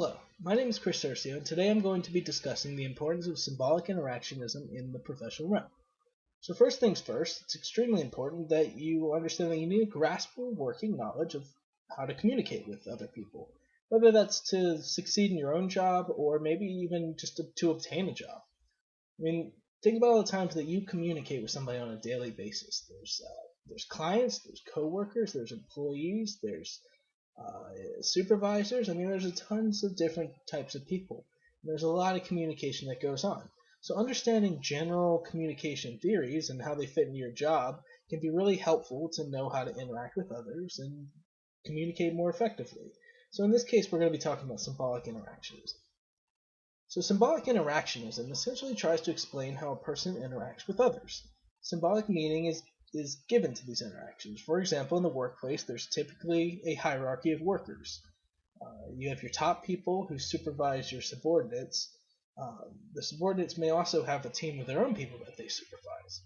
Hello, my name is Chris Cercio, and today I'm going to be discussing the importance of symbolic interactionism in the professional realm. So first things first, it's extremely important that you understand that you need a graspable working knowledge of how to communicate with other people, whether that's to succeed in your own job or maybe even just to obtain a job. I mean, think about all the times that you communicate with somebody on a daily basis. There's clients, there's coworkers, there's employees, there's supervisors. I mean, there's tons of different types of people. There's a lot of communication that goes on. So understanding general communication theories and how they fit into your job can be really helpful to know how to interact with others and communicate more effectively. So in this case, we're going to be talking about symbolic interactionism. So symbolic interactionism essentially tries to explain how a person interacts with others. Symbolic meaning is given to these interactions. For example, in the workplace, there's typically a hierarchy of workers. You have your top people who supervise your subordinates. The subordinates may also have a team of their own people that they supervise.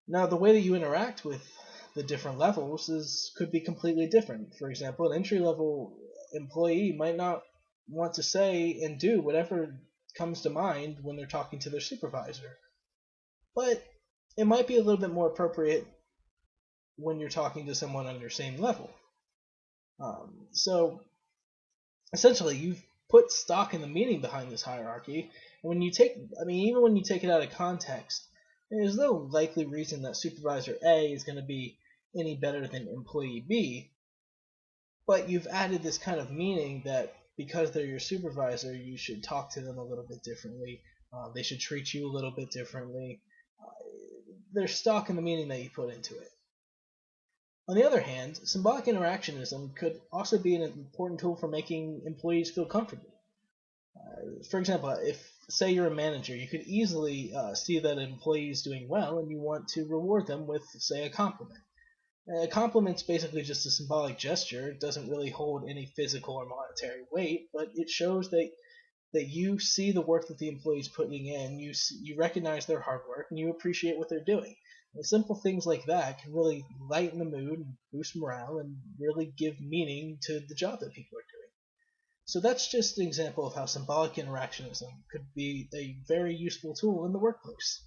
Now, the way that you interact with the different levels could be completely different. For example, an entry-level employee might not want to say and do whatever comes to mind when they're talking to their supervisor. But it might be a little bit more appropriate when you're talking to someone on your same level. So essentially, you've put stock in the meaning behind this hierarchy. And even when you take it out of context, there's no likely reason that supervisor A is going to be any better than employee B. But you've added this kind of meaning that because they're your supervisor, you should talk to them a little bit differently. They should treat you a little bit differently. There's stock in the meaning that you put into it. On the other hand, symbolic interactionism could also be an important tool for making employees feel comfortable. For example, if, say, you're a manager, you could easily see that an employee is doing well and you want to reward them with, say, a compliment. A compliment's basically just a symbolic gesture. It doesn't really hold any physical or monetary weight, but it shows that you see the work that the employee's putting in, you recognize their hard work, and you appreciate what they're doing. And simple things like that can really lighten the mood, and boost morale, and really give meaning to the job that people are doing. So that's just an example of how symbolic interactionism could be a very useful tool in the workplace.